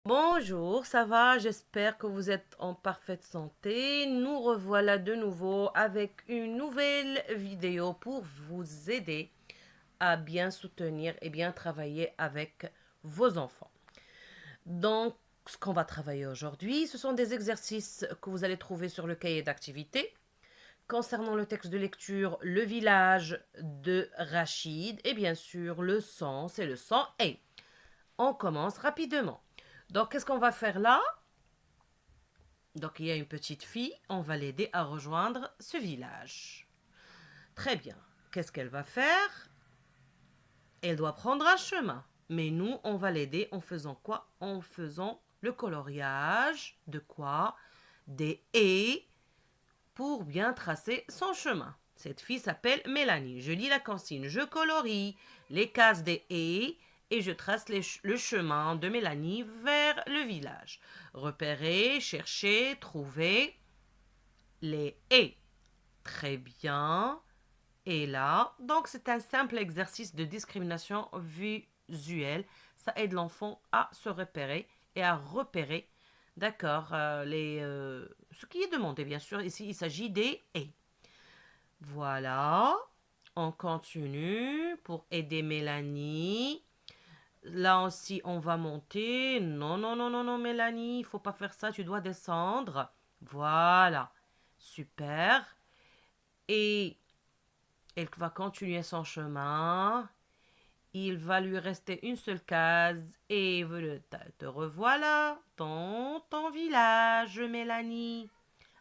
Bonjour, ça va? J'espère que vous êtes en parfaite santé. Nous revoilà de nouveau avec une nouvelle vidéo pour vous aider à bien soutenir et bien travailler avec vos enfants. Donc, ce qu'on va travailler aujourd'hui, ce sont des exercices que vous allez trouver sur le cahier d'activité. Concernant le texte de lecture, le village de Rachid et bien sûr le son, c'est le son et. On commence rapidement. Donc, qu'est-ce qu'on va faire là? Donc, il y a une petite fille, on va l'aider à rejoindre ce village. Très bien. Qu'est-ce qu'elle va faire? Elle doit prendre un chemin. Mais nous, on va l'aider en faisant quoi? En faisant le coloriage de quoi? Des haies pour bien tracer son chemin. Cette fille s'appelle Mélanie. Je lis la consigne. Je colorie les cases des haies et je trace le chemin de Mélanie vers le village. Repérer, chercher, trouver les haies. Très bien. Et là, donc c'est un simple exercice de discrimination visuelle. Ça aide l'enfant à se repérer et à repérer, d'accord, ce qui est demandé, bien sûr. Ici, il s'agit des et. Voilà. On continue pour aider Mélanie. Là aussi, on va monter. Non, non, non, non, non, Mélanie, il faut pas faire ça. Tu dois descendre. Voilà. Super. Et elle va continuer son chemin. Il va lui rester une seule case et te revoilà dans ton village, Mélanie.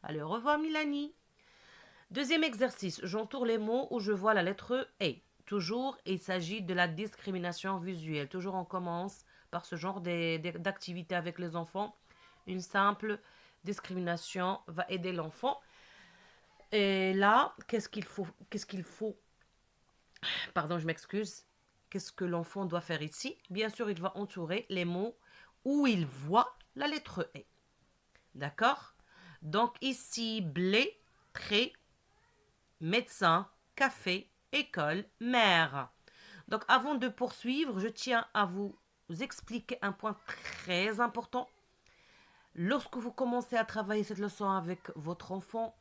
Allez, au revoir, Mélanie. Deuxième exercice, j'entoure les mots où je vois la lettre E. Toujours, il s'agit de la discrimination visuelle. Toujours, on commence par ce genre d'activité avec les enfants. Une simple discrimination va aider l'enfant. Et là, qu'est-ce qu'il faut Pardon, je m'excuse. Qu'est-ce que l'enfant doit faire ici? Bien sûr, il va entourer les mots où il voit la lettre E. D'accord? Donc ici, blé, trait, médecin, café, école, mère. Donc avant de poursuivre, je tiens à vous expliquer un point très important. Lorsque vous commencez à travailler cette leçon avec votre enfant,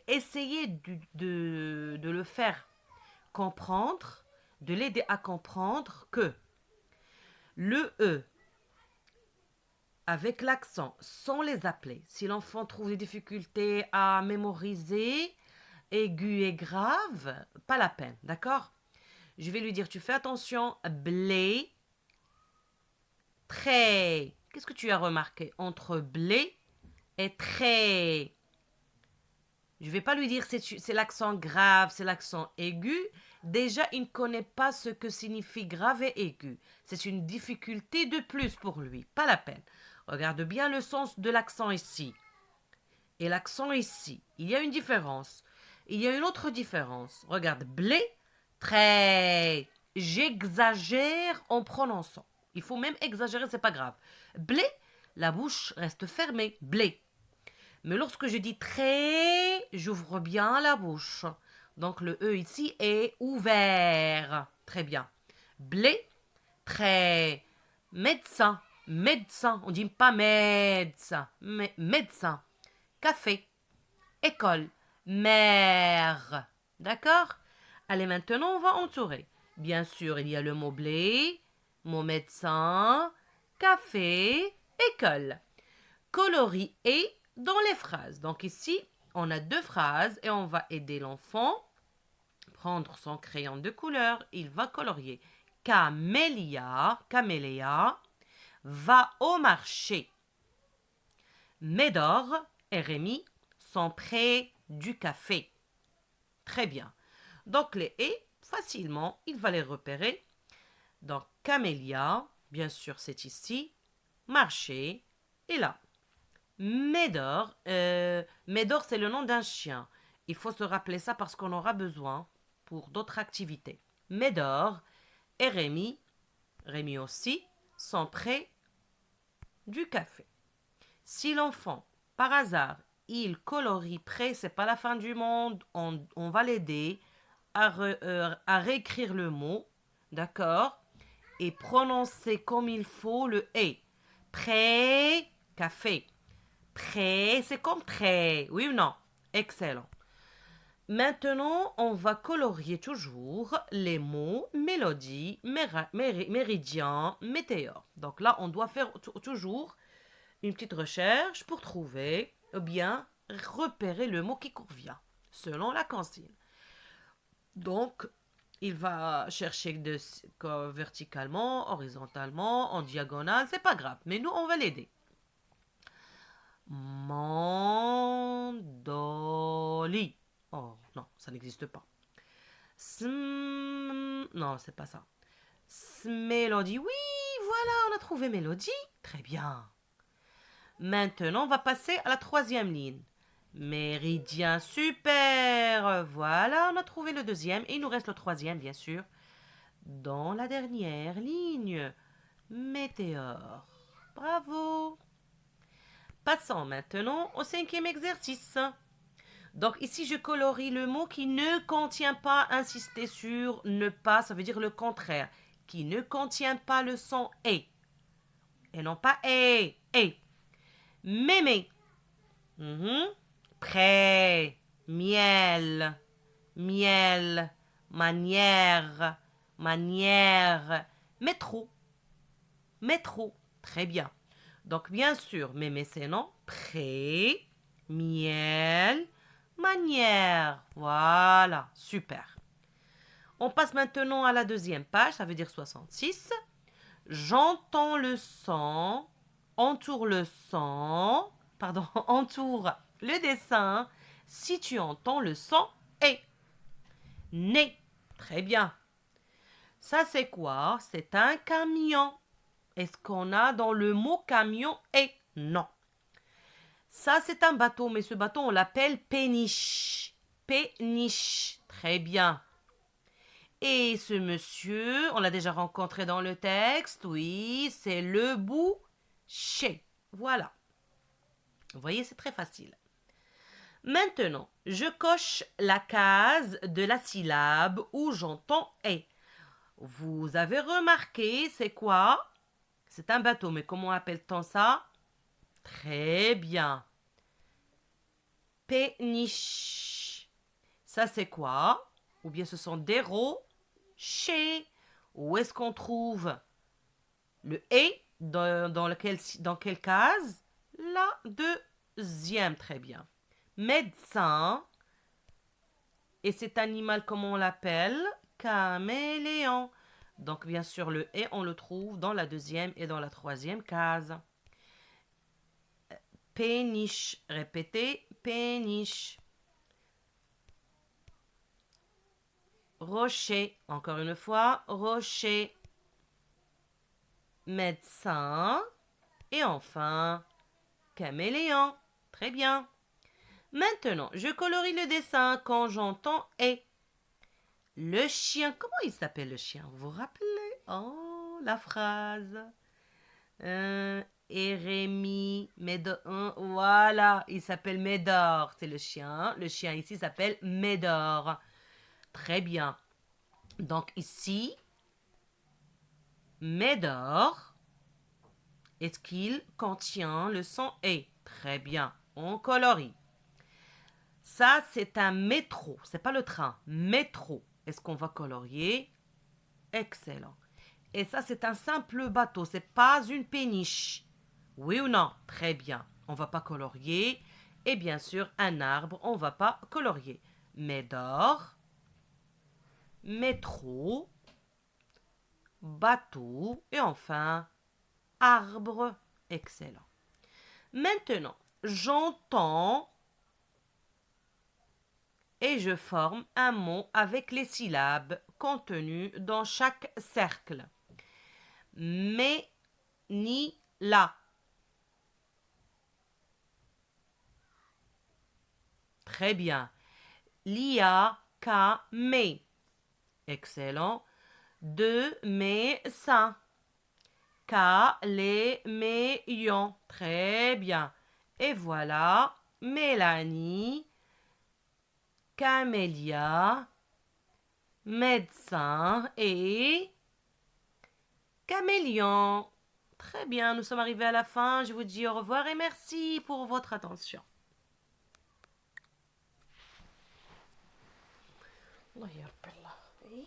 essayez de le faire comprendre, de l'aider à comprendre que le E avec l'accent sans les appeler, si l'enfant trouve des difficultés à mémoriser, aigu et grave, pas la peine, d'accord? Je vais lui dire, tu fais attention, blé, très. Qu'est-ce que tu as remarqué entre blé et très? Je ne vais pas lui dire c'est l'accent grave, c'est l'accent aigu. Déjà, il ne connaît pas ce que signifie grave et aigu. C'est une difficulté de plus pour lui. Pas la peine. Regarde bien le sens de l'accent ici. Et l'accent ici. Il y a une différence. Il y a une autre différence. Regarde, blé, très. J'exagère en prononçant. Il faut même exagérer, c'est pas grave. Blé, la bouche reste fermée. Blé. Mais lorsque je dis très, j'ouvre bien la bouche. Donc le E ici est ouvert. Très bien. Blé, très. Médecin, médecin. On dit pas médecin, mais médecin. Café, école, mère. D'accord? Allez, maintenant, on va entourer. Bien sûr, il y a le mot blé, mot médecin, café, école. Coloris et dans les phrases. Donc ici, on a deux phrases et on va aider l'enfant à prendre son crayon de couleur. Il va colorier. Camélia va au marché. Médor et Rémi sont près du café. Très bien. Donc les et, facilement, il va les repérer. Donc Camélia, bien sûr, c'est ici. Marché, et là. Médor, c'est le nom d'un chien. Il faut se rappeler ça parce qu'on aura besoin pour d'autres activités. Médor et Rémi aussi, sont près du café. Si l'enfant, par hasard, il colorie près, c'est pas la fin du monde, on va l'aider à réécrire le mot, d'accord, et prononcer comme il faut le et. Prêt, café. Prêt, c'est comme très. Oui ou non? Excellent. Maintenant, on va colorier toujours les mots mélodie, méridien, météore. Donc là, on doit faire toujours une petite recherche pour trouver ou bien repérer le mot qui convient selon la consigne. Donc, il va chercher verticalement, horizontalement, en diagonale, c'est pas grave, mais nous, on va l'aider. Mandoli. Oh non, ça n'existe pas. Non, c'est pas ça. Mélodie. Oui, voilà, on a trouvé mélodie. Très bien. Maintenant, on va passer à la troisième ligne. Méridien, super. Voilà, on a trouvé le deuxième et il nous reste le troisième, bien sûr. Dans la dernière ligne, météore. Bravo. Passons maintenant au cinquième exercice. Donc ici, je colorie le mot qui ne contient pas, insister sur ne pas, ça veut dire le contraire, qui ne contient pas le son et. Et non pas et. Mémé. Prêt. Miel. Miel. Manière. Manière. Métro. Métro. Très bien. Donc bien sûr, mémé c'est non. Prêt. Miel. Manière. Voilà, super. On passe maintenant à la deuxième page, ça veut dire 66. J'entends le son, entoure le son, pardon, entoure le dessin. Si tu entends le son, et. Né. Très bien. Ça c'est quoi? C'est un camion. Est-ce qu'on a dans le mot camion et? Non. Ça, c'est un bateau, mais ce bateau, on l'appelle péniche. Péniche. Très bien. Et ce monsieur, on l'a déjà rencontré dans le texte, oui, c'est le boucher. Voilà. Vous voyez, c'est très facile. Maintenant, je coche la case de la syllabe où j'entends et. Vous avez remarqué, c'est quoi? C'est un bateau, mais comment appelle-t-on ça? Très bien. Péniche. Ça, c'est quoi? Ou bien ce sont des rochers. Où est-ce qu'on trouve le et dans quelle case? La deuxième, très bien. Médecin. Et cet animal, comment on l'appelle? Caméléon. Donc, bien sûr, le et, on le trouve dans la deuxième et dans la troisième case. Péniche. Répétez, péniche. Rocher. Encore une fois, rocher. Médecin. Et enfin, caméléon. Très bien. Maintenant, je colorie le dessin quand j'entends et. Le chien. Comment il s'appelle le chien? Vous vous rappelez? Oh, la phrase. Rémi, voilà, il s'appelle Médor, c'est le chien. Le chien ici s'appelle Médor. Très bien. Donc ici, Médor, est-ce qu'il contient le son et? Très bien, on colorie. Ça, c'est un métro, c'est pas le train, métro. Est-ce qu'on va colorier? Excellent. Et ça, c'est un simple bateau, c'est pas une péniche. Oui ou non? Très bien. On va pas colorier. Et bien sûr, un arbre, on va pas colorier. Médor, métro, bateau et enfin arbre. Excellent. Maintenant, j'entends et je forme un mot avec les syllabes contenues dans chaque cercle. Mais, ni, la. Très bien. Lia, ka, me. Excellent. De, mais, ça. Ka, les, mais, yon. Très bien. Et voilà, Mélanie, Camélia, médecin et caméléon. Très bien, nous sommes arrivés à la fin. Je vous dis au revoir et merci pour votre attention. الله يا رب الله.